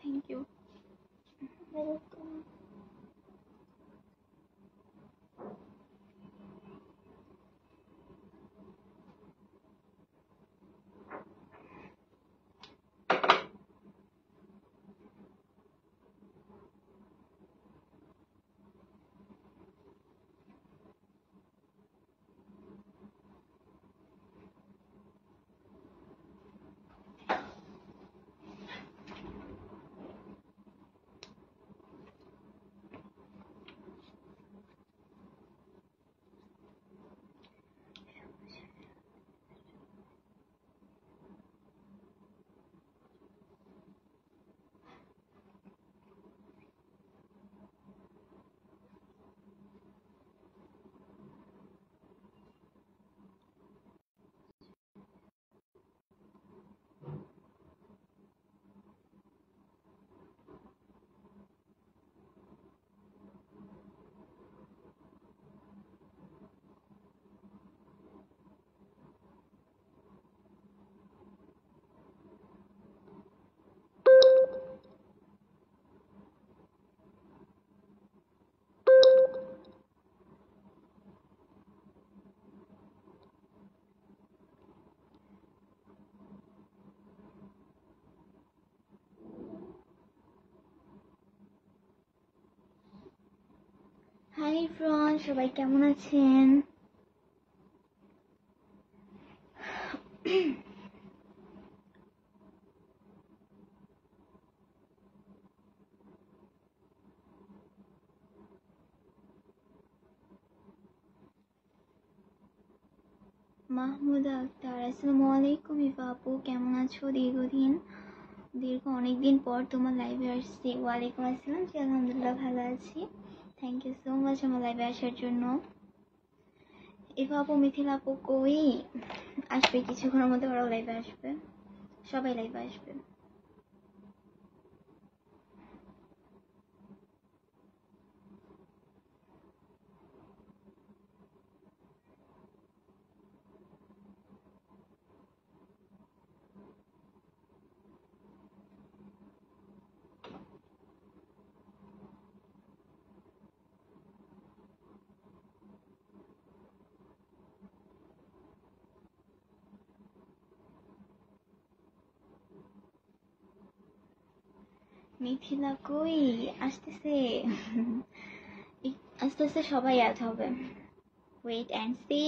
Thank you. High ফ্রন, সবাই কেমন আছেন? মাহমুদা আক্তার, আসসালামু আলাইকুম। ইফা আপু কেমন আছো? অনেকদিন পর তোমার লাইভে আসছি। ওয়ালাইকুম আসসালাম। জি আলহামদুলিল্লাহ ভালো আছি, থ্যাংক ইউ সো মাচ আমার লাইভে আসার জন্য। ইফা আপু, মিথিলা আপু কই? আসবে কিছুক্ষণের মধ্যে, ওরাও লাইভে আসবে, সবাই লাইভে আসবে। মিথিলা কই? আসতেছে, আস্তে আস্তে সবাই অ্যাড হবে, ওয়েট অ্যান্ড সি।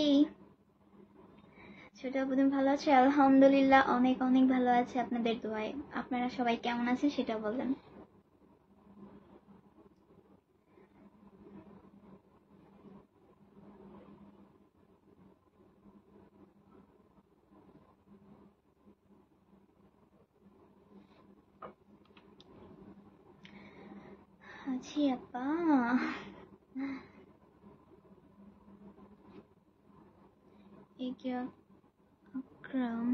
ছোট আপু তুমি ভালো আছো? আলহামদুলিল্লাহ অনেক অনেক ভালো আছে আপনাদের দোয়ায়। আপনারা সবাই কেমন আছেন সেটা বলেন। আছি আপা। আকরাম,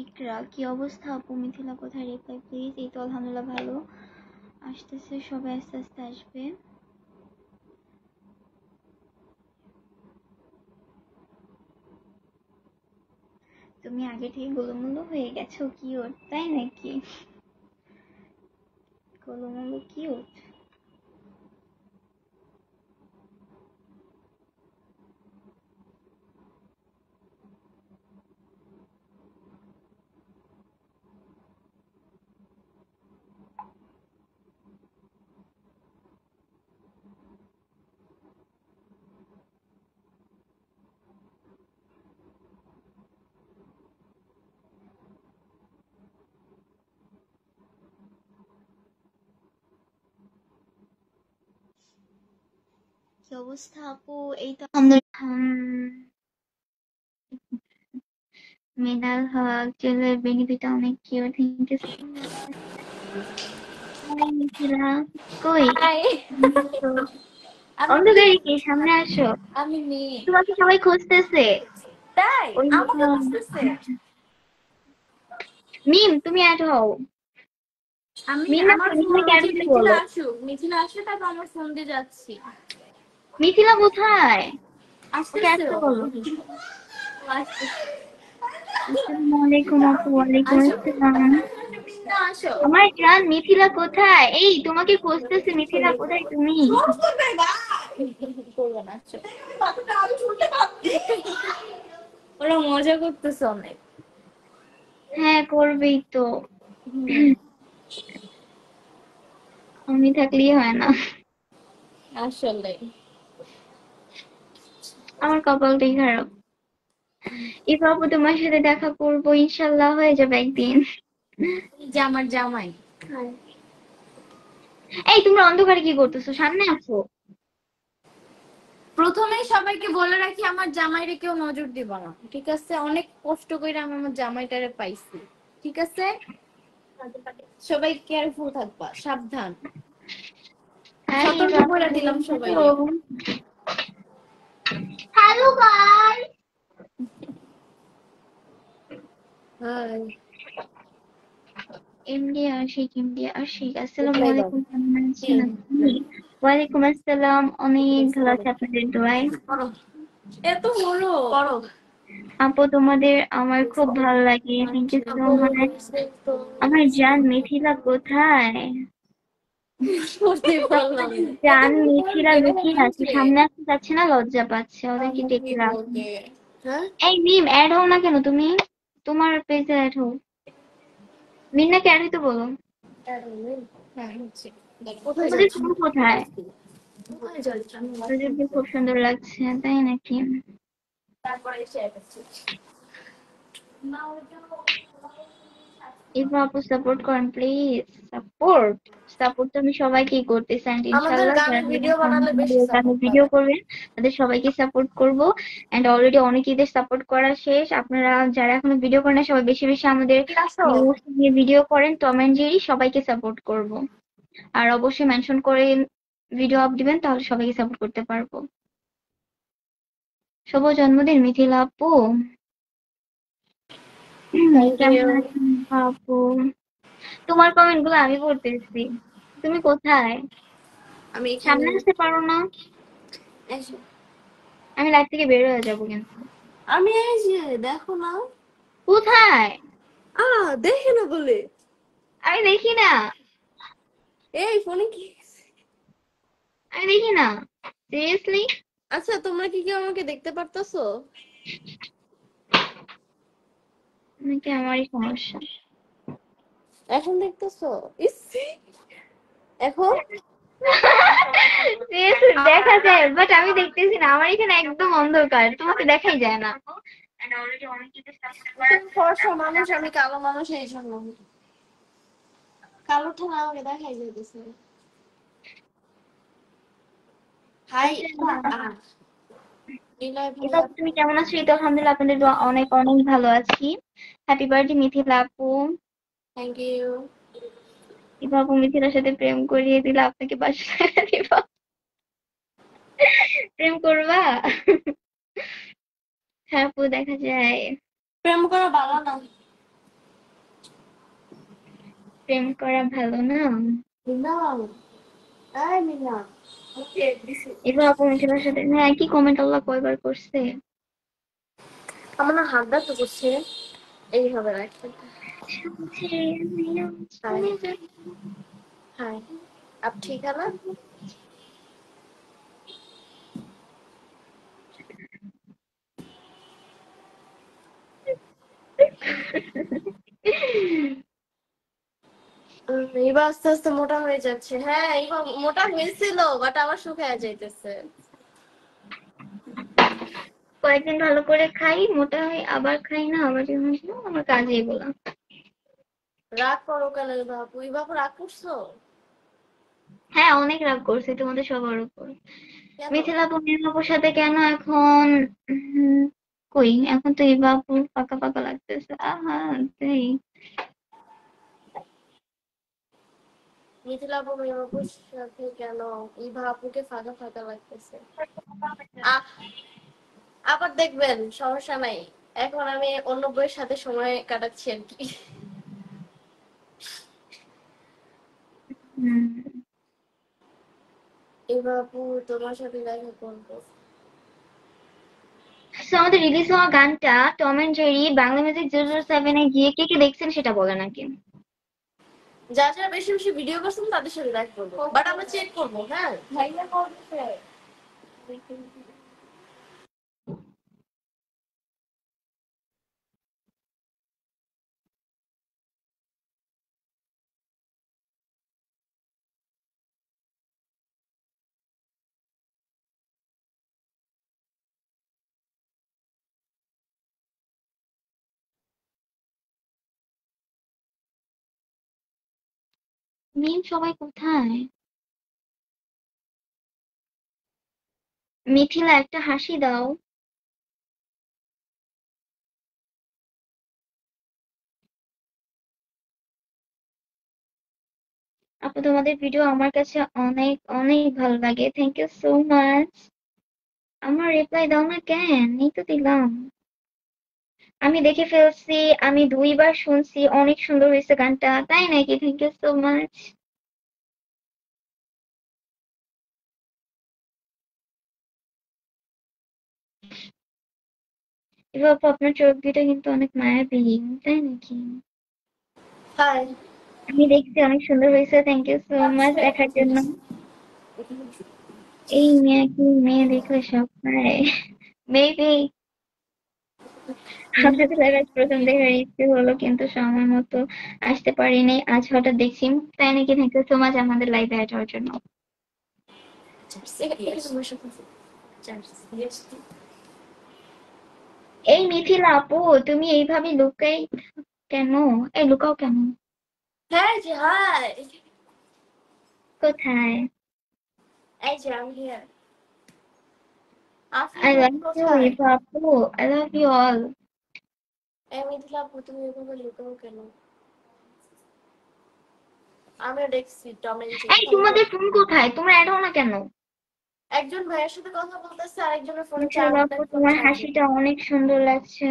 ইকরা, কি অবস্থা আপু? মিথিলা কোথায়? Reply please. এই তো আলহামদুলিল্লাহ ভালো, আসতেছে সবাই, আস্তে আস্তে আসবে। তুমি আগে থেকে গোলুমুলু হয়ে গেছো, কিউট তাই নাকি? গোলুমুলু কিউট। কি অবস্থা আপু? এই তো আলহামদুলিল্লাহ। মিনাল হক, চুলের বেনিফিট অনেক cute, thank you so much. Hi Mithila, কই? হাই, আমি অন্ধকারে কি? সামনে আসো, আমি মেয়ে। তোমাকে সবাই খুঁজতেছে। তাই ওই আমাকে বুঝতেছে। মিম, তুমি অ্যাড হও। আমি মিনা আমার মিথিলাকে অ্যাড হতে বলো। মিথিলা আসলে তারপর আমার ফোন দিয়ে যাচ্ছি। মিথিলা কোথায়? ওকে অ্যাড আসতেছে হতে ও। বলো। ও আসতেছে। আসসালামু আলাইকুম আপু। ওয়ালাইকুম আসো আসসালাম। না আসো আমার জান মিথিলা কোথায়? এই তোমাকে খুঁজতেছে। মিথিলা কোথায় তুমি? করবো না আসো ওরা মজা করতেছে অনেক হ্যাঁ করবেই তো। আমি থাকলেই হয় না। আসলে আমার কপালটাই খারাপ। ইফা আপু তোমার সাথে দেখা করবো ইনশাল্লাহ, হয়ে যাবে একদিন। এই যে আমার জামাই এই তোমরা অন্ধকারে কি করতেছো? সামনে আসো। প্রথমেই সবাইকে বলে রাখি আমার জামাইরে কেউ নজর দিব না, ঠিক আছে? অনেক কষ্ট করে আমি আমার জামাইটারে পাইছি, ঠিক আছে? সবাই কেয়ারফুল থাকবা, সাবধান। সতর্ক করে দিলাম সবাইরে। Hello guys. Hi MD Ashiq আসসালামু আলাইকুম, কেমন আছেন আপনি? ওয়ালাইকুম আসসালাম, অনেক ভালো আছে আপনাদের দোয়ায়। এত বড় করো আপু তোমাদের আমার খুব ভালো লাগে, থ্যাংক ইউ সো মাচ। আমার জান মিথিলা কোথায়? করতে পারলাম না। এত জান বড় মিথিলা কিভাবে লুকিয়ে আছে, বলছে? সামনে আসতে যাচ্ছে না, লজ্জা পাচ্ছে, ওদেরকে আমি কি ডেকে রাখুন। বলতে হ্যাঁ এই মিম অ্যাড হও না কেন তুমি? তোমার পেজে অ্যাড হও। মিন্নাকে অ্যাড হইতে বলো। হ্যাঁ হচ্ছে কোথায় তোমাদের যাচ্ছি ফুল কোথায়? কোথায় যাচ্ছি আমি ওদেরকে খুব সুন্দর লাগছে, তাই নাকি? তারপরে এসে আসছি না ওটা ইভা আপু সাপোর্ট করেন প্লিজ। সাপোর্ট সাপোর্ট তো আমি সবাইকেই করতেছি, and আমাদের ইনশাআল্লাহ যারা গানের ভিডিও বানালে বেশি গানের সাপোর্ট ভিডিও পাবে। করবেন তাদের সবাইকে সাপোর্ট করব। এন্ড অলরেডি অনেকেদের সাপোর্ট করা শেষ। আপনারা যারা এখনো ভিডিও করেন না, সবাই বেশি বেশি আমাদের আসো নিয়ে ভিডিও করেন, টম এন্ড জেরি সবাইকে সাপোর্ট করব। আর অবশ্যই মেনশন করে ভিডিও আপ দিবেন, তাহলে সবাইকে সাপোর্ট করতে পারবো। শুভ জন্মদিন মিথিলা আপু। থ্যাংক কেমন ইউ। আছেন আপু? তোমার কমেন্ট গুলো আমি পড়তেছি। তুমি কোথায়? আমি এখানে সামনে আসতে পারো না? এসো আমি লাইফ থেকে বের হয়ে যাবো কিন্তু। আমি এই যে দেখো না কোথায়? দেখে না বলে আমি দেখি না। এই ফোনে কি আমি দেখি না, সিরিয়াসলি। আচ্ছা তোমরা কি কেউ আমাকে দেখতে পারতাছো নাকি আমারই সমস্যা? এখন দেখতেছো ইস এখন সিরিয়াসলি দেখা যায়, বাট আমি দেখতেছি না। আমার এখানে একদম অন্ধকার, তোমাকে দেখাই যায় না। তুমি ফর্সা মানুষ আমি কালো মানুষ এই জন্য কালো ঠান্ডা আমাকে দেখাই যেতেছে হাই নিলয় এবার ভাইয়া তুমি কেমন আছো? এই তো আলহামদুলিল্লাহ, আপনাদের দোয়া অনেক অনেক ভালো আছি। হ্যাপি বার্থডে মিথিলা আপু। থ্যাংক ইউ এবার আপু মিথিলার সাথে প্রেম করিয়ে দিলে আপনাকে বাসায় দিব। প্রেম করবা? হ্যাঁ আপু, দেখা যায়। প্রেম করা ভালো না প্রেম করা ভালো না? মিনা এই মিনা ওকে দিছি এবার আপু মিথিলার সাথে হ্যাঁ, একই কমেন্ট আল্লাহ কয়বার করছে। আমার না হাত ব্যথা করছে এইভাবে রাখছি हाय हाय अब ठीक है ना এবার আস্তে আস্তে মোটা হয়ে যাচ্ছে হ্যাঁ এবার মোটা হয়েছিল বাট আবার শুকায় যাইতেছে কয়েকদিন ভালো করে খাই, মোটা হই, আবার খাই না, আবার যেমন ছিল, আমার কাজে এগুলা। রাগ করো কেন বাবু এই বাবু রাগ করছো হ্যাঁ অনেক রাগ করছে তোমাদের সবার উপর। কেন মিথিলা পূর্ণিমাপুর সাথে কেন এখন? কই এখন তো এই বাপু পাকা পাকা লাগতেছে, আহা তাই। মিথিলা বাবু বাবুর সাথে কেন এই বাবুকে ফাঁকা ফাঁকা লাগতেছে আহ আবার দেখবেন সমস্যা নাই এখন আমি অন্য বইয়ের সাথে সময় কাটাচ্ছি আর কি হম। এই বাবু তোমার সাথে দেখা করবো সো আমাদের রিলিজ হওয়া গানটা Tom and Jerry Bangla music 007 এ গিয়ে কে কে দেখছেন সেটা বলে নাকি। যারা বেশি বেশি ভিডিও করছেন তাদের সাথে লাইক করবো, বাট আমরা চেক করবো। হ্যাঁ ভাইয়া করবে। মিম সবাই কোথায়? মিথিলা একটা হাসি দাও। আপু তোমাদের ভিডিও আমার কাছে অনেক অনেক ভালো লাগে, থ্যাংক ইউ সো মাচ। আমার রিপ্লাই দাও না কেন? এই তো দিলাম। আমি দেখে ফেলছি, আমি 2বার শুনছি, অনেক সুন্দর হয়েছে গানটা। তাই নাকি? Thank you so much. এবার আপু আপনার চোখ দুটো কিন্তু অনেক মায়াবী, তাই নাকি? হাই। আমি দেখছি অনেক সুন্দর হয়েছে, থ্যাংক ইউ সো মাচ দেখার জন্য। এই মেয়ে কি মেয়ে দেখলে সব পায়? মেবি আপনাদের লাইভ আজ প্রথম দেখার ইচ্ছে হলো, কিন্তু সময় মতো আসতে পারিনি, আজ হঠাৎ দেখছি। তাই নাকি? থ্যাংক ইউ সো মাচ আমাদের লাইভে অ্যাড হওয়ার জন্য। এই মিথিলা আপু, তুমি এইভাবে লুকাই কেন? এই লুকাও কেন? হ্যাঁ জি হাই। কোথায়? এই যে আমি হিয়ার। আপনি আই লাভ ইউ কোথায়? রিফা আপু, আই লাভ ইউ অল। এই মিথিলা আপু তুমি এভাবে লুকাও কেন? আমিও দেখছি টম এন্ড এই জেরি। তোমাদের ফোন কোথায়? তোমরা অ্যাড হও না কেন? একজন ভাইয়ের সাথে কথা বলতেছে, আরেকজনের ফোনে মিথিলা আপু ফোন তোমার চার্জ। হাসিটা অনেক সুন্দর লাগছে,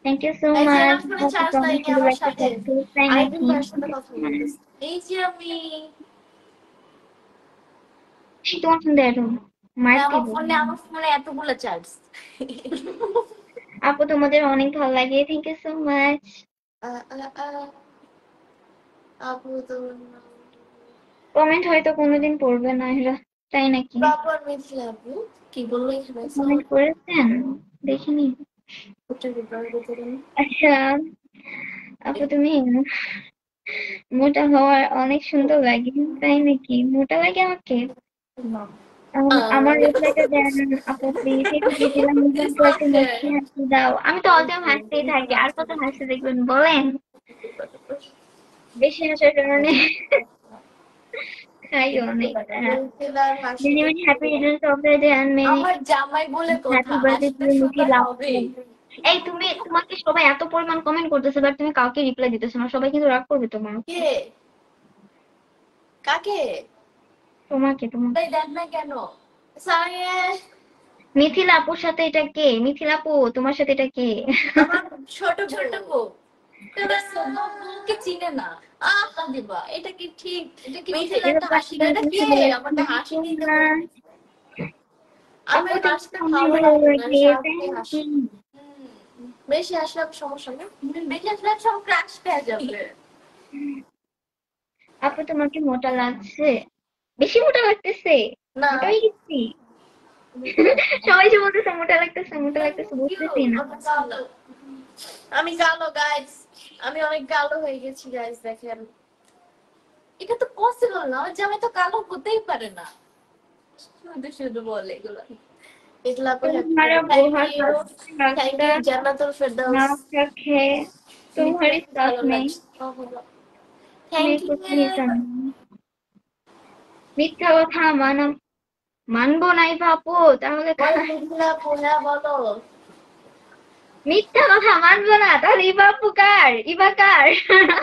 থ্যাংক ইউ সো এই যে মাচ। আমার ফোনে চার্জ হাসিটা অনেক লাইনি সুন্দর আমার লাগছে, সাথে, তাই আরেকজন নাকি? ভাইয়ের সাথে কথা বলতেছে। এই যে আমি। তোমার ফোন দিয়ে অ্যাড হও, মার হ্যাঁ দিব। আমার ফোনে এতগুলো চার্জ। আপু তোমাদের অনেক ভালো লাগে, থ্যাংক ইউ সো মাচ। আপু তো কমেন্ট হয়তো কোনোদিন পড়বে না এরা, তাই নাকি? প্রপার মিথিলা আপু কি বললো এখানে? কমেন্ট করেছেন? দেখিনি। আচ্ছা আপু তুমি মোটা হওয়ার অনেক সুন্দর লাগে, তাই নাকি? মোটা লাগে আমাকে? আমার রিপ্লাইটা দেন আপু প্লিজ, একটু দিলাম আপু, একটু মিষ্টি হাসি দাও। আমি তো অল টাইম হাসতেই থাকি, আর কত হাসতে দেখবেন বলেন? বেশি হাসার কারণে খাই অনেক। Many many happy returns of the day and many আমার জামাই বলে কথা, happy birthday to আসলে you, শোনা মিথিলা আপু। হবেই। এই তুমি, তোমাকে সবাই এত পরিমাণ কমেন্ট করতেছে বাট তুমি কাউকে রিপ্লাই দিতেছো না, সবাই কিন্তু রাগ করবে তোমার। কে? কাকে? তোমাকে তোমাকে। তাই দেন না কেন? সারিয়ে মিথিলা আপুর সাথে এটা কে? মিথিলা আপু তোমার সাথে এটা কে? আমার ছোট ছোট বউ। তারা ছোট বউকে চিনে না। আহা দিবা, এটা কি ঠিক? এটা কি মিথিলা একটা হাসি দেয়? এটা কে? আমার তো হাসি দিতে বলে। আমি আপু হাসতে তোমাকে অনেক ভালো ভালো লাগে না, লাগে, শান্তি থ্যাংক হাসি। ইউ। বেশি আসলে সমস্যা নেই, বেশি আসলে সব ক্রাশ পেয়ে যাবে। আপু তোমাকে মোটা লাগছে? বেশি মোটা লাগতেছে? না মোটা হয়ে গেছি? সবাই যে বলতেছে মোটা লাগতেছে মোটা লাগতেছে, বুঝতেছি না। আমি কালো গাইস, আমি অনেক কালো হয়ে গেছি গাইস, দেখেন এটা তো পসিবল না, আমার জামাই তো কালো হতেই পারে না, শুধু শুধু বলে এগুলো। এগুলা পরে तुम्हारा থ্যাংক बहुत ইউ, अच्छा থ্যাংক लगता ইউ জান্নাতুল ফেরদাউস। नाक तक है तुम्हारी साथ ভালো में, লাগছে। থ্যাংক मैं ইউ। कुछ नहीं समझी। মিথ্যা কথা মানবো নাই বাপু, তাহলে বলো মিথিলা আপু, হ্যাঁ বলো। মিথ্যা কথা মানবো না, তাহলে ইবা আপু কার? ইবা কার?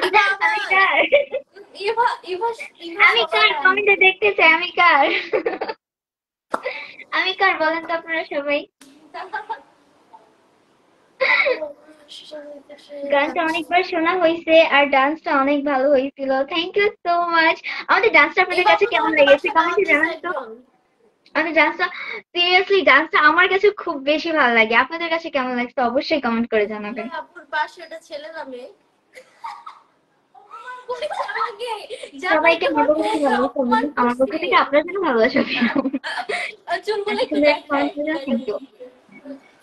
ইভা আমি আমার, কার? ইভা ইভা ইভা আমি কার? সবার। কমেন্টে দেখতে চাই আমি কার। আমি কার বলেন তো আপনারা সবাই। গানটা অনেকবার শোনা হয়েছে আর ডান্সটা অনেক ভালো হয়েছিল, থ্যাংক ইউ সো মাচ। আমাদের ডান্সটা আপনাদের এবার কাছে তো কেমন আমাদের লেগেছে বাসায় কমেন্টে দাওয়াত দিছে জানান তো। একজন। মানে ডান্সটা, সিরিয়াসলি ডান্সটা আমার কাছে খুব বেশি ভালো লাগে। আপনাদের কাছে কেমন লাগছে অবশ্যই কমেন্ট করে জানাবেন। আপুর পাশে ওটা ছেলে নামে আমাকে যাবে সবাইকে আমার পক্ষ তোমাকে থেকে ভালোবাসা অপমান বলুন, আমার পক্ষ করছে থেকে আপনার জন্য ভালোবাসা দিলাম। চুলগুলো এত একটু সুন্দর একটা দেখায় কমেন্ট করেছেন, থ্যাংক ইউ।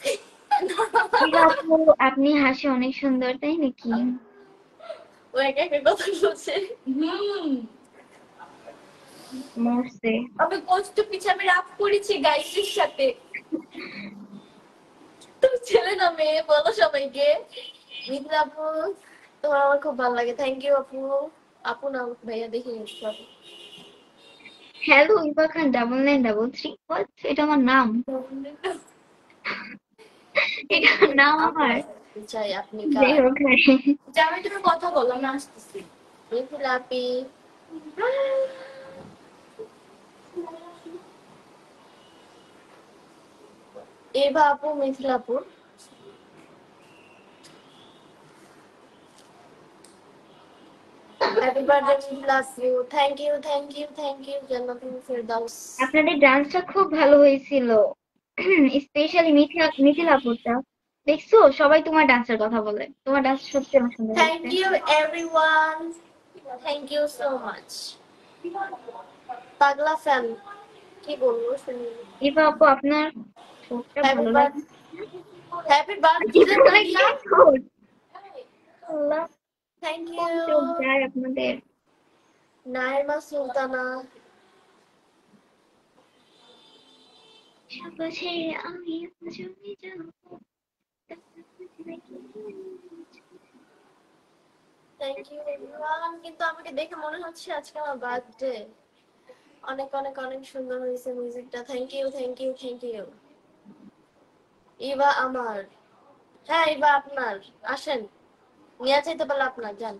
ঠিক আপু, আপনি হাসি অনেক সুন্দর, তাই নাকি? ও একা একা কথা বলছে মরছে। আমি কষ্ট পিছে আমি রাগ করেছি গাইসের সাথে তুমি ছেলে না মেয়ে বলো সবাইকে মিথিলা আপু তোমার আমার খুব ভালো লাগে থ্যাংক ইউ আপু আপু না ভাইয়া দেখি sorry hello Eva Khan 9933, what? এটা আমার নাম, এটা নাম আমার। চাই আপনি যাই কার হোক, আমি তুমি কথা বলো আমি আসতেছি মিথিলা আপি এভা আপু মিথিলা আপু হ্যাপি বার্থডে মিথিলা আপু thank you thank you thank you Jannatul Ferdous আপনাদের ডান্সটা খুব ভালো হয়েছিল, স্পেশালি মিথিলা আপুরটা। দেখছো, সবাই তোমার ডান্সের কথা বলে, তোমার ডান্স সত্যি আমার সুন্দর থ্যাংক লাগছে। You everyone thank you so much পাগলা ফ্যান কি বলবো শুনি ইভা আপু, আপনার ঠোঁটটা হ্যাপি ভালো বার্থ লাগে। হ্যাপি বার্থডে এগুলো কি মিথিলা ঠোঁট? আল্লাহ, থ্যাংক কোন ইউ চোখ যায় আপনাদের? নাইমা সুলতানা সব ছেড়ে আমি জমে যাবো। থ্যাংক ইউ এভরিওয়ান কিন্তু আমাকে দেখে মনে হচ্ছে আজকে আমার বার্থডে অনেক অনেক অনেক সুন্দর হয়েছে মিউজিকটা thank you thank you thank you Eva আমার হ্যাঁ ইভা আপনার আসেন নিয়ে যেতে পারলে আপনার যান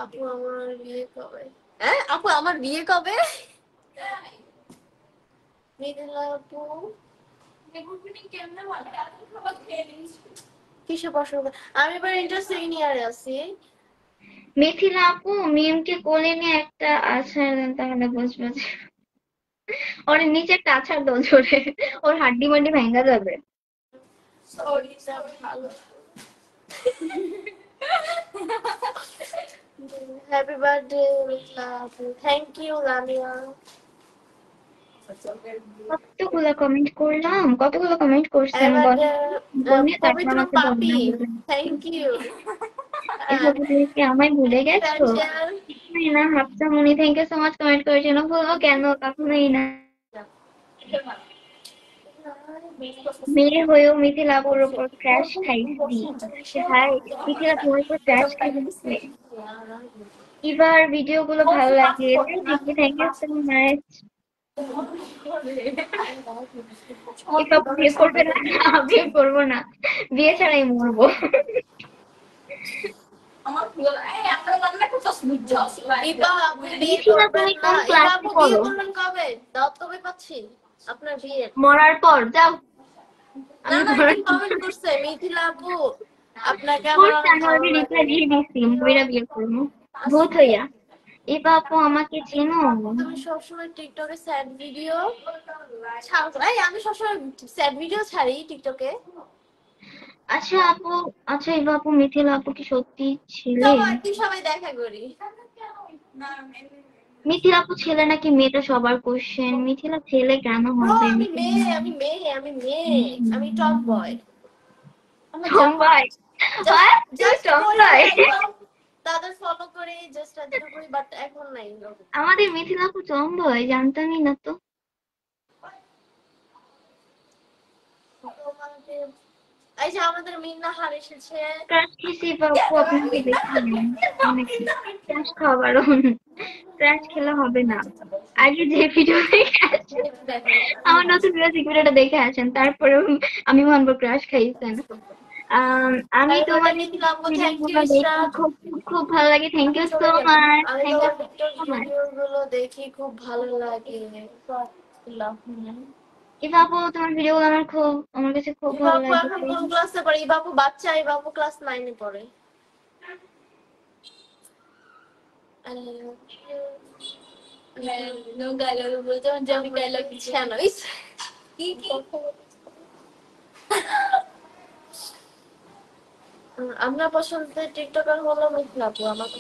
আপু আমার বিয়ে কবে হ্যাঁ আপু আমার বিয়ে কবে মিথিলা আপু কিসে পড়াশোনা আমি এবার ইন্টার সেকেন্ড ইয়ারে আছি মিথিলা আপু, মিমকে কোলে নিয়ে একটা আছাড় দেন, তাহলে বুঝবো যে ওর নিচে একটা আছাড় দাও জোরে, ওর হাড্ডি মাড্ডি ভেঙে যাবে। সরি ভালো হ্যাপি বার্থডে মিথিলা আপু থ্যাংক ইউ লামিয়া কতগুলো কমেন্ট করলাম, কতগুলো কমেন্ট করছেন এবার বলেন, বলে তারপর পবিত্র আমাকে বলেন পাপি না বুঝলেন। থ্যাংক ইউ এসব তুমি কি আমায় ভুলে গেছো? ফ্যাশন কিছুই না, Hafsa Moni thank you so much comment করেছেন। বলবো কেন, কখনোই না। মেয়ে হয়েও মিথিলাপুর উপর ক্র্যাশ খাইছি। ভাই, মিথিলা তোমার উপর ক্র্যাশ খাইছে। এবার ভিডিও গুলো ভালো লাগে, তাই নাকি? Thank you so much. এসব বিয়ে করবে না? না, বিয়ে করবো না, বিয়ে ছাড়াই মরবো। ইবা আপনি বিয়ে মিথিলা, করবেন তুমি না কোন ইবা ক্লাসে আপু বিয়ে পড়ো? করবেন কবে দাওয়াত কবে পাচ্ছি আপনার বিয়ের মরার পর যাও। না আমি না মরার একজন কমেন্ট করছে মিথিলা আপু আপনাকে আমার করতে অনেক আমি ভালো অলরেডি লাগে রিপ্লাই দিয়ে দিচ্ছি, মইরা বিয়ে করবো ভূত হইয়া। এবা আপু, আমাকে চেনো? তুমি সবসময় টিকটকে স্যাড ভিডিও ছাড়ো এই আমি সবসময় স্যাড ভিডিও ছাড়ি টিকটকে আচ্ছা আপু, আচ্ছা এবা আপু, মিথিলা আপু কি সত্যি ছেলে? সবাই কি সবাই দেখা করি মিথিলা আপু ছেলে নাকি মেয়েটা সবার কোশ্চেন। মিথিলা ছেলে কেন ব্রো হবে? আমি মিথিলা মেয়ে আমি মেয়ে আমি মেয়ে আমি টপ বয় আমার টম্বাই? জাস্ট তুমি জাস্ট করি টম্বাই? একদম তাদের ফলো করে জাস্ট এতটুকু করি বাট এখন নাই আমাদের মিথিলা আপু টম্বয়, জানতামই না তো। তোমাদের এই যে আমাদের মিন্নাহার এসেছে ক্রাশ খেয়েছি এবা আপু, আপনাকে দেখে অনেক ক্রাশ খাওয়া বারণ, ক্রাশ খেলে হবে না। আগে যে ভিডিও দেখে আসেন, আমার নতুন মিউজিক ভিডিওটা দেখে আসেন, তারপরে আমি মানবো ক্রাশ খাইছেন। আম, আমি হ্যাপি বার্থডে তোমাদের মিথিলা আপু ভিডিও থ্যাংক ইউ গুলো দেখি, ইশরাত খুব খুব ভালো লাগে। থ্যাংক ইউ সো মাচ, আমি থ্যাংক ইউ তোমার টিকটক সো মাচ। ভিডিও গুলো দেখি খুব ভালো লাগে এই বাবু, তোমার ভিডিও গুলো আমার কাছে খুব এই ভালো বাবু লাগে। এখন কোন ক্লাসে পড়ে এই বাবু বাচ্চা এই বাবু ক্লাস 9 এ পড়ে ডায়লগ বলতে আমার যে আমি ডায়লগ ছানোইস কি কি আমরা পছন্দের টিকটকার হলো মিথিলা আপু আমার।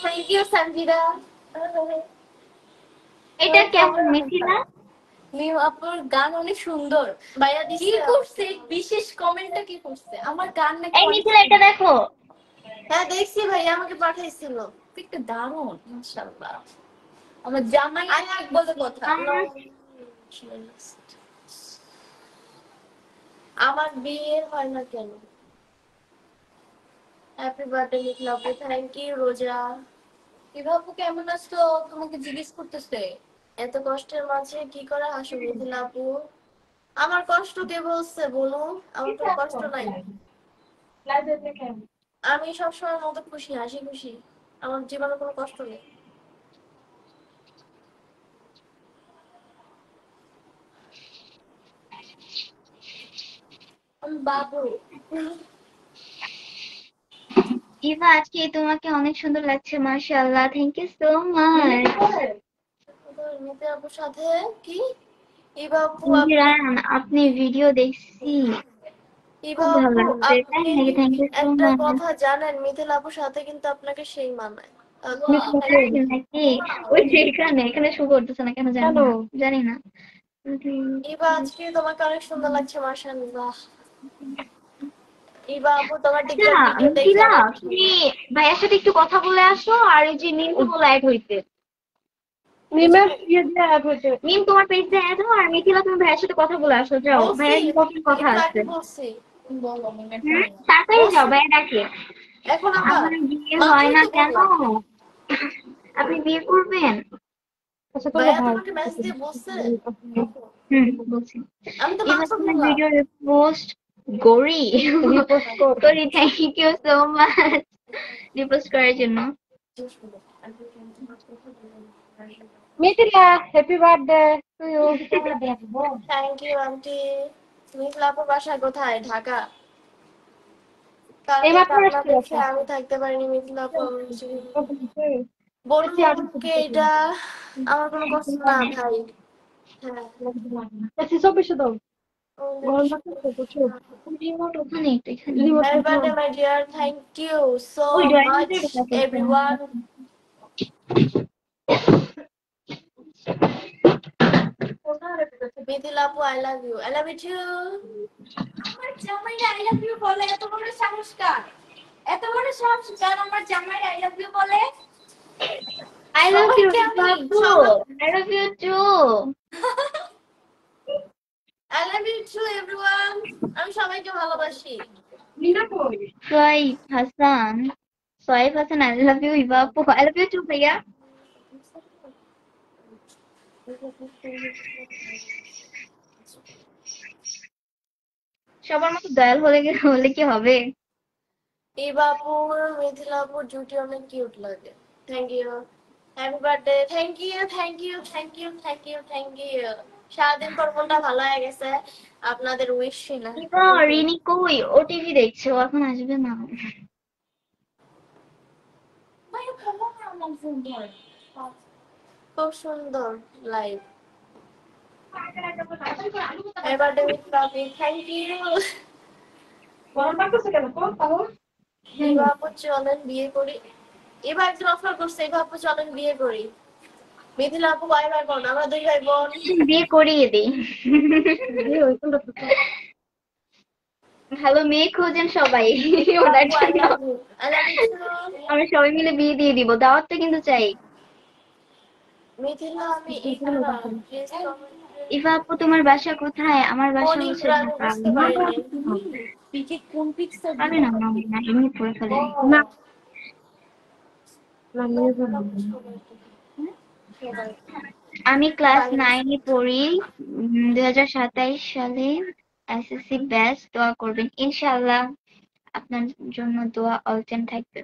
Thank you Sanjida. এটা কেমন মিথিলা? মিম আপুর গান অনেক সুন্দর। ভাইয়া কি করছে বিশেষ কমেন্টটা কি করছে আমার গান নাকি এই অনেক মিথিলা এটা সুন্দর। দেখো। হ্যাঁ দেখছি ভাইয়া আমাকে পাঠাইছিল। পিকটা দারুণ মাশাআল্লাহ। আমার জামাই এক বলে কথা আমার বিয়ে হয় না কেন? হ্যাপি বার্থডে মিথিলা আপু। থ্যাংক ইউ রোজা। আপু কেমন আছো তোমাকে জিজ্ঞেস করতেছে। এত কষ্টের মাঝে কি করে হাসো মিথিলা আপু? আমার কষ্ট কে বলছে বলুন? আমার কোনো কষ্ট নাই। আমি সবসময় মতো খুশি, হাসি খুশি। আমার জীবনে কোনো কষ্ট নেই। আমি বাবু। ইভা আজকে তোমাকে অনেক সুন্দর লাগছে, মাশাআল্লাহ, থ্যাংক ইউ সো মাচ। মিতে আপুর সাথে কি ইবা আপু রান আপনি ভিডিও দেখছি, ইবা খুব ভালো আপু লাগছে, তাই আপনি নাকি? থ্যাংক ইউ সো একটা মাচ। কথা জানেন মিথিলা আপুর সাথে কিন্তু আপনাকে সেই মানায়। নাকি ওই যে এখানে এখানে শো করতেছে না কেন জানি না, জানি না। ইবা আজকে তোমাকে অনেক সুন্দর লাগছে মাশাআল্লাহ। ইবা আপু তোমার আচ্ছা টিকটক ভিডিও দেখে মিথিলা, অনেক তুমি ভাইয়ার সাথে একটু কথা বলে আসো, আর এই যে মিম বলে অ্যাড হইতে। মিম তোমার পেজে অ্যাড হও, আর মিথিলা তুমি ভাইয়ার সাথে কথা বলে আসো, যাও, বলছি ভাইয়ার ইম্পর্টেন্ট কথা একটু আছে। আগে বলছি। বলো তাড়াতাড়ি যাও, বলছি ভাইয়া ডাকে। এখন আবার আমার বিয়ে হয় মাত্রই না তো কেন? বললাম। আপনি বিয়ে করবেন? ভাইয়া তোমাকে মেসেজ দিয়ে বলছে। বলছি। আমি তো এবার মাত্র তোমার বললাম। ভিডিও রিপোস্ট করি। করি, thank you so much repost করার জন্য। Mithila, happy birthday to you. Thank you aunty. Mithila আপুর বাসা কোথায়? ঢাকা। কালকে এইমাত্র কান্না আসছি দেখে বাসা। আমি থাকতে পারিনি মিথিলা আপু। বলুন কে এটা? আমার কোনো কষ্ট না ভাই। হ্যাঁ। 2400 দাও। গরম লাগতেছে প্রচুর। রিমোট ওখানে, একটু এখানে। Remote Happy control. birthday, my dear. Thank you so ওই ড্রয়িং much, রুমের কথা বলছিলাম। everyone. মিথিলা আপু, I love you. I love you too. আমার জামাইরা I love you বলে, এত বড় সাহস কার? এত বড় সাহস কার আমার জামাইরা I love you বলে? I love you সবাইকে আমি বাবু, I love you too. I love you too, everyone. আমি সবাইকে ভালোবাসি। Shoaib Hasan, Shoaib Hasan, I love you Babu, I love you too ভাইয়া। সবার মতো দয়াল হলে কি হবে? ইবা আপুর মিথিলা আপুর জুটি অনেক কিউট লাগে। Thank you. Happy birthday. Thank you, thank you, thank you, thank you, thank you. সারাদিন পর মনটা ভালো হয়ে গেছে আপনাদের উইশ শুনে। ইবা রিনি কই? ও টিভি দেখছে, ও এখন আসবে না। খুব সুন্দর লাইভ। হ্যাপি বার্থডে মিথিলা আপু। Thank you. গরম লাগতেছে কেন? কোন তাহলে? ইবা আপু চলেন বিয়ে করি। এবার একজন অফার করছে, ইবা আপু চলেন বিয়ে করি। মিথিলা আপু ভাই ভাই বোন, আমরা দুই ভাই বোন। বিয়ে করিয়ে দিই। বিয়ে হইছিল তো। ভালো মেয়ে খোঁজেন সবাই ওনার আপু আই জন্য। Love you. I love you too. আমরা সবাই মিলে বিয়ে দিয়ে দিব, দাওয়াতটা কিন্তু চাই। মিথিলা আমি ইকরা। Please comment. ইভা আপু তোমার বাসা কোথায়? আমার বাসা কোন হচ্ছে ইকরা আমি ঢাকা। বুঝতে পারিনি। পিকে কোন পিক্সেল পাবে না, না না, এমনি পড়ে ফেলে। না, না নিয়ে যাবো। আমি ক্লাস 9-এ পড়ি। 2027 সালে এসএসসি ব্যাচ, দোয়া করবেন ইনশাআল্লাহ। আপনার জন্য দোয়া অল টাইম থাকবে।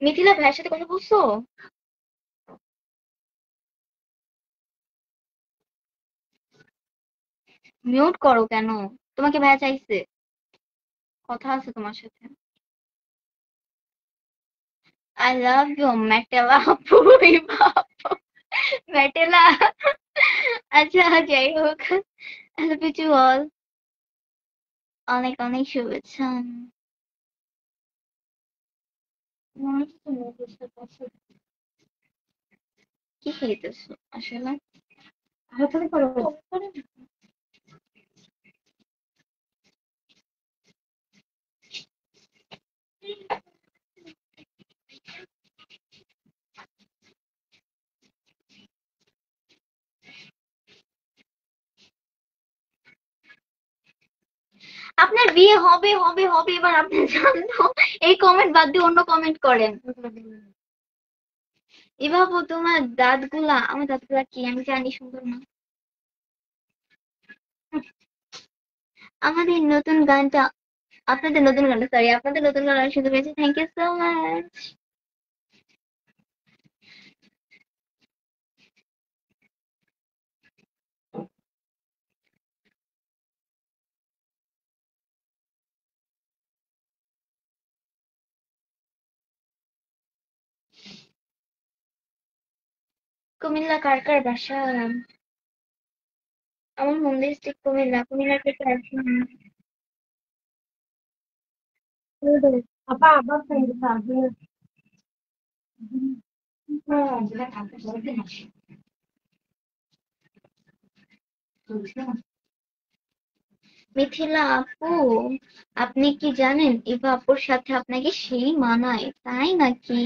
মিথিলা ভাইয়ের সাথে কথা বলছো? মিউট করো কেন? তোমাকে ভাইয়া চাইছে, কথা আছে তোমার সাথে। I love you, মেটেলা আপু। মেটেলা। আচ্ছা, যাই হোক, I love you too all. অনেক অনেক শুভেচ্ছা। কি খাইতেছো আসলে? হাতাহাতি করো। আপনার বিয়ে হবে হবে হবে, এবার আপনি জানতো এই কমেন্ট বাদ দিয়ে অন্য কমেন্ট করেন। এভাবে তোমার দাঁতগুলা, আমার দাঁতগুলা কি আমি জানি সুন্দর না। আমাদের নতুন গানটা, আপনাদের নতুন গানটা, সরি, আপনাদের নতুন গান অনেক সুন্দর হয়েছে, thank you so much. Comilla কার কার বাসা? আমার হোম ডিস্ট্রিক্ট কুমিল্লা। কুমিল্লা থেকে আসলাম। আপা আবার ফ্রেন্ড থাকবে। মিথিলা আপু, আপনি কি জানেন ইভা আপুর সাথে আপনাকে সেই মানায়, তাই নাকি?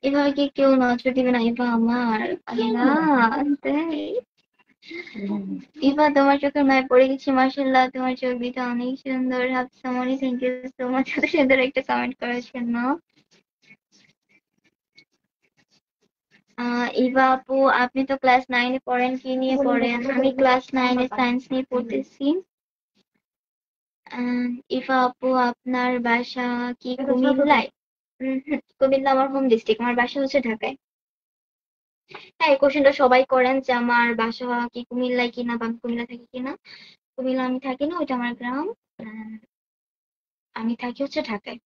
এভাবে কি কেউ নজর দিবে না? ইভা আমার, আল্লাহ, তাই? ইভা, তোমার চোখের মায় পড়ে গেছি, মাশাআল্লাহ, তোমার চোখ দুটো অনেক সুন্দর। হাফসামনি, থ্যাংক ইউ সো মাচ, এত সুন্দর একটা কমেন্ট করার জন্য। ইভা আপু, আপনি তো ক্লাস 9-এ পড়েন, কি নিয়ে পড়েন? আমি ক্লাস 9-এ সায়েন্স নিয়ে পড়তেছি। ইভা আপু, আপনার বাসা কি কুমিল্লায়? কুমিল্লা আমার হোম ডিস্ট্রিক্ট, আমার বাসা হচ্ছে ঢাকায়। হ্যাঁ, এই কোশ্চেনটা সবাই করেন যে আমার বাসা কি কুমিল্লায় কিনা বা আমি কুমিল্লা থাকি কিনা। কুমিল্লা আমি থাকি না, ওইটা আমার গ্রাম। আহ, আমি থাকি হচ্ছে ঢাকায়।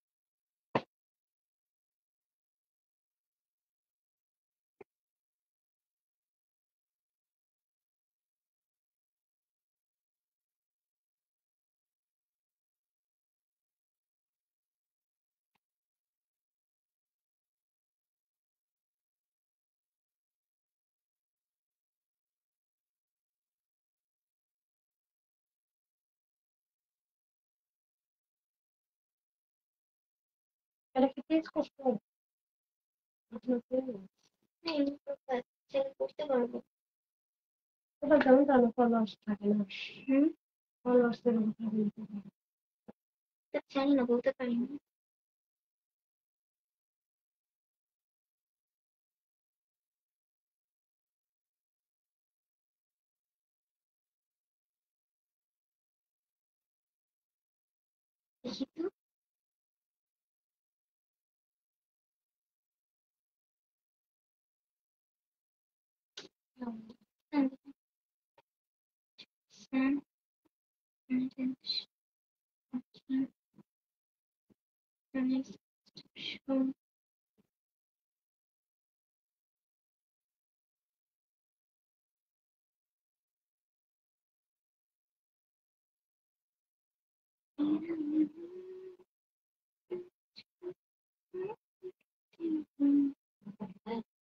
এটা কি টেস্ট করতে হবে? হ্যাঁ, এমনি তো চাইলে করতে পারবো। ওটা যেমন জানো ফলোয়ার্স থাকে না, হুম, ফলোয়ার্স এর কথা বলতে তা জানি না, বলতে পারি না। দেখি তো। হুম, হুম, হুম, হুম, হুম,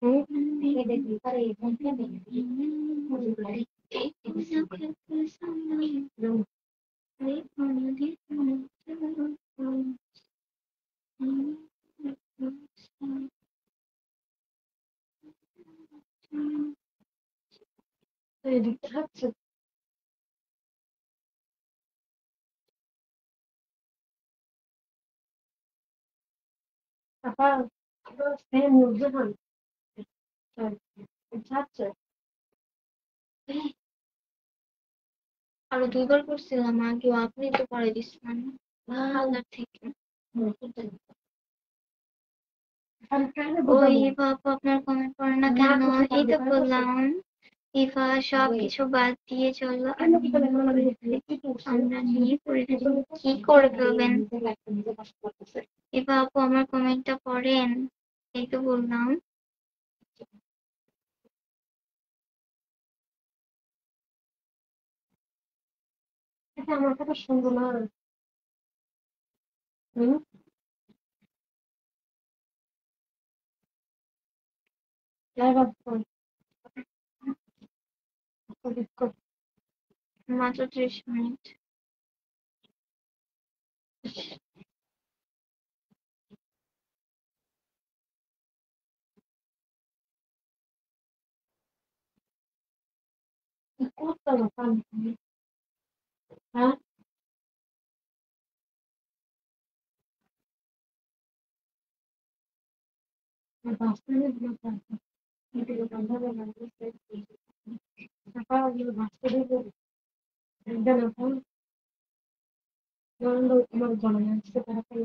হুম, হুম, এদিক থাকছে। আপা সেম নিউজে হয় থাকছে। আরো 2 বার করছিলাম আগেও, আপনি তো করে দিচ্ছেন হালদার থেকে। আমি ট্রেনে ওই বুঝাবো। বাবা, আপনার কমেন্ট করে না কেন? এই তো বললাম, ইভা সবকিছু বাদ দিয়ে চলো আমরা নিয়ে পড়ে থাকি। কি করে ফেলবেন? এবার আপু আমার কমেন্টটা পড়েন। এই তো বললাম। এটা আমার কথা শুনবো না। হুম, লাইভ আপ কর, কর, কর। মাত্র 30 মিনিট। কি করতাম পানি খাই? হ্যাঁ, বাঁচতে দিবি না। ভিডিও বন্ধ করে লাগতেছে। টাকা ওগুলো বাঁচতে দিবি। একদম এখন নন্দ তোমার জানাই আসছে তাড়াতাড়ি।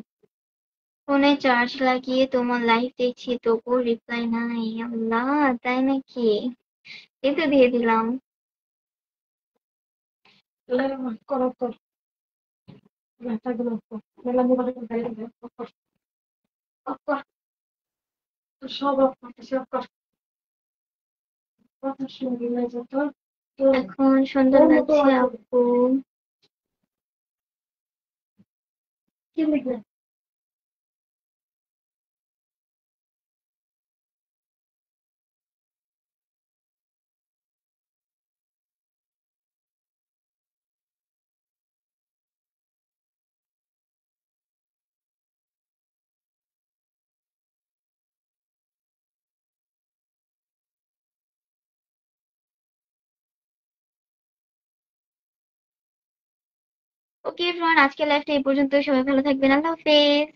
ফোনে চার্জ লাগিয়ে তোমার লাইভ দেখছি, তবুও রিপ্লাই নাই। আল্লাহ, তাই নাকি? এই তো দিয়ে দিলাম। লাইভ আপ কর, কর। ব্যাটাগুলো কর। মেলা মোবাইলে করে গাড়ি দেবে। কর, কর, কর। সব অফ করতে সব কর। কথা শুনবি না যত তোর এখন সুন্দর তোর মতো লাগছে আছে। আপু। কি লিখবে? ওকে এভরিওয়ান, আজকে লাইভটা এই পর্যন্ত। সবাই ভালো থাকবেন। আল্লাহ হাফেজ।